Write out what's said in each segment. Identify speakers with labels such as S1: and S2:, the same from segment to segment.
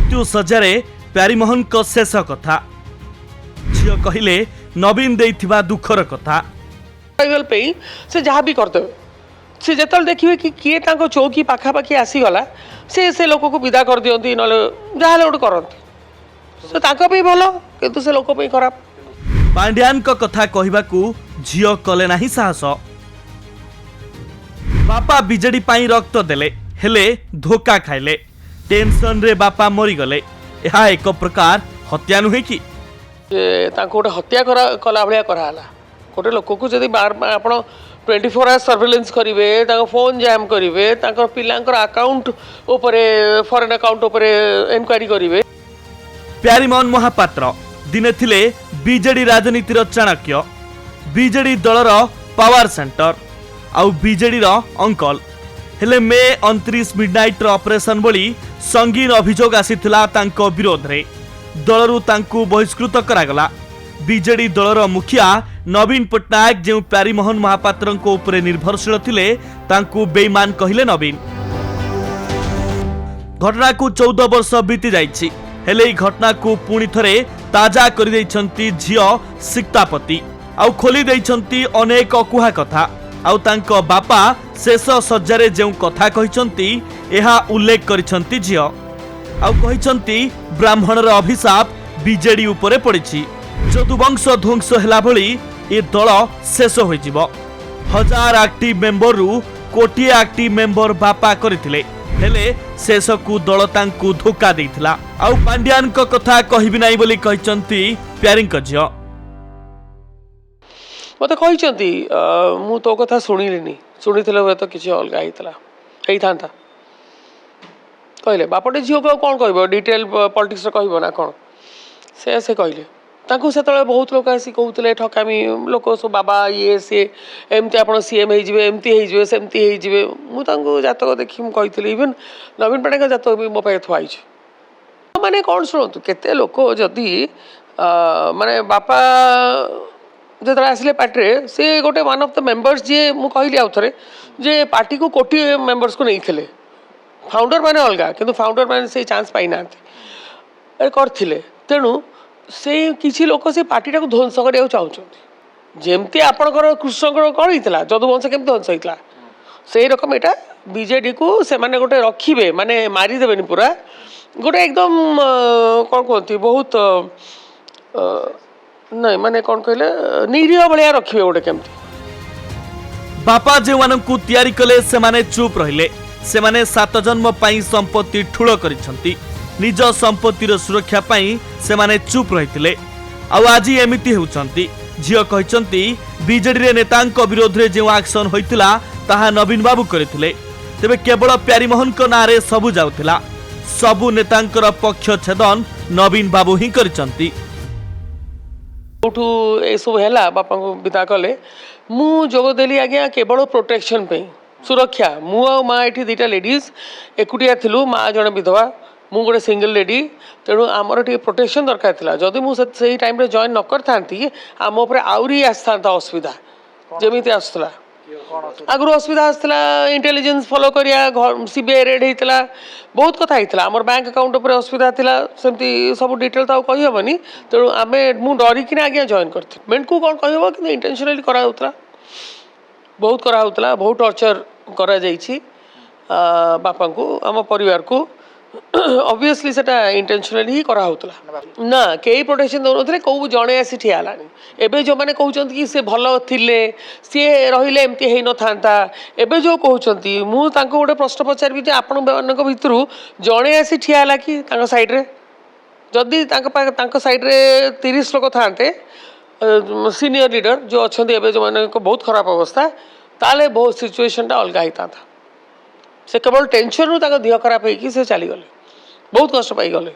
S1: मृत्यु सज्जारे प्यारीमोहन को शेष कथा झील कहले नवीन देइथिबा दुखर कथा
S2: से जहाँ भी करते से जो देखिए कि किए चौकी पाखापाखि आसीगला से लोक को विदा कर दियंती ना जहाँ गोटे करती से भल किंतु से लोक खराब।
S1: पांड्यान को कथा कहबाकू झील कले नाही साहस। बापा बीजेडी पाई रक्त देले हेले धोखा खाइले टेंशन रे बापा मरी गले यह एक प्रकार हत्या नुहे कि
S2: गोटे हत्या कला भाया कराला गोटे लोक को जब आप 24 आवर्स सर्वेलेंस करेंगे फोन जैम करेंगे पिलांकर अकाउंट उपरे फॉरेन अकाउंट उपरे एनक्वायरी करेंगे।
S1: प्यारीमोहन महापात्र दिने थिले बीजेडी राजनीतिर चाणक्य बीजेडी दलर पावर सेंटर आउ बीजेडी अंकल हेले मे 29 मिडनाइट ऑपरेशन बोली संगीन अभियोग आसीथिला तांको विरोध रे दलरू तांकू बहिष्कृत करागला। बीजेडी दलर मुखिया नवीन पट्टनायक जो प्यारीमोहन महापात्र उपरे निर्भरशील थिले तांकू बेईमान कहिले नवीन। घटना को 14 वर्ष बीती जाइछि हेले घटना को पुणी थरे ताजा करि दैछंती झियो सिक्तापति आउ खोली दैछंती अनेक अकुहा कथा आउ तांको बापा शेष सज्जारे जो कथा कहिछंती एहा उल्लेख करिछंती झियो आउ कहिछंती ब्राह्मणर अभिशाप बीजेडी उपरे पड़िछि यदुवंश ध्वंस हेला भली ए दल शेष होइजिबो। 1000 एक्टिव मेंबर रु कोटिए एक्टिव मेंबर बापा करथिले हेले शेष को दल तांकू धोखा देइथिला आउ पांड्यान को कथा कहिबि नाही बोली कहिछंती प्यारींक झियो
S2: मत कही मु तो कथा शुणिली शुणी तो किसी अलग होता कहले बापटे झील को कौन कह डिटेल पॉलिटिक्स कह ना कौन से कहले से बहुत लोग आसी कहते ठकामी लोक सब बाबा ये सी एमती आप सीएम होमती सेमती मुझे जातक देखी मुझे इवेन नवीन पट्टनायक जातक भी मो पाखे थुआई माने कौन शुणु केते लोक जदि माने बापा जो आसिले पार्टी से गोटे वन ऑफ द मेंबर्स जी मुझे कहली आउ थे जे पार्टी को कोटी मेंबर्स को नहीं थे फाउंडर माने अलग किंतु फाउंडर माने से चांस पाई ना करथिले तेणु से किसी लोक से पार्टी को ध्वंस करने चाहते जमती आपणकर कृष्णकर कौन होता जदुवंश केमती ध्वंस होता से रकम यहाँ बीजेडी को से माने गोटे रखिए माने मारिदेवेनि पूरा गोटे एकदम कौन कहती बहुत नहीं माने कौन कहले निरीह भलिया रखिए गोटे केमती।
S1: बापा जे मानकू तैयारी कले से माने चुप रहिले से माने 7 जन्म पाई संपत्ति ठुळ करिसंती निज संपत्तिर सुरक्षा पाई से माने चुप रहितिले आ आज एमिति हेउचंती झियो कहिसंती बीजेडी रे नेतांक विरोध रे जे एक्शन होइतिला ताहा नवीन बाबू करथिले तेबे केवल प्यारीमोहन को नारे सबु जाउतिला सबु नेतांकर पक्ष छेदन नवीन बाबू ही करिसंती
S2: उठू ए सब है बापा को विदा कले मु जोगदेली आज्ञा केवल प्रोटेक्शन पे सुरक्षा मु आ माँ ये 2टा लेडीज एकुटिया थिलु माँ जड़े विधवा मु गोटे सिंगल लेडी तेणु आमर टे प्रोटेक्शन दरकार था जदि मुझे टाइम जॉइन न करती आम उपर आहरी आसता असुविधा जमी आसला आगु असुविधा आसला इंटेलिजेंस फॉलो करिया सीबीआई रेड होता बहुत कथा होता आम बैंक अकाउंट उपर असुविधा था सेमती सब डिटेल तो कहीहबनी तेणु आम मु डरिकी आज्ञा जॉइन करती मेन को कौन कह कि इंटेनशनली कराला बहुत कराला बहुत टर्चर करा बापा को आम परिवार को ऑब्वियसली सेटा इंटेंशनली ही करा होतला ना कई प्रोटेक्शन दो नथले को जणे आसी ठियालानी एबे जो माने कहउचंती कि से भलो थिले से रहिले एमती हेइ न थांता एबे जो कहउचंती मु तांको गोटे प्रश्न पचारबी जे आपण मानक भितरु जणे आसी ठियाला कि तांको साइड रे जदी तांको साइड रे 30 लोक थांते सीनियर लीडर जो अछंती एबे जो माने को बहुत खराब अवस्था ताले बहुत सिचुएशन टा अलगा हिता था से केवल टेंशन रू दिह खराब होगी से चली गले बहुत कष्ट पाई गले।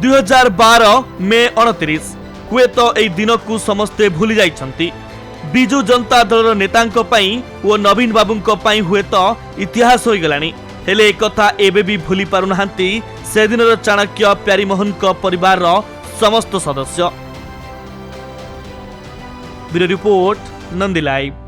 S1: 2012 मे 29 हुए तो एई दिन को समस्ते भूली जाइछंती बिजू जनता दल नेतांक पई ओ नवीन बाबूंक पई हुए तो इतिहास होई गलानी हेले एक कथा एबे भी भूली पारु नहांती से दिनर चाणक्य प्यारीमोहन को परिवार रो समस्त सदस्य। Bureau report Nandi live.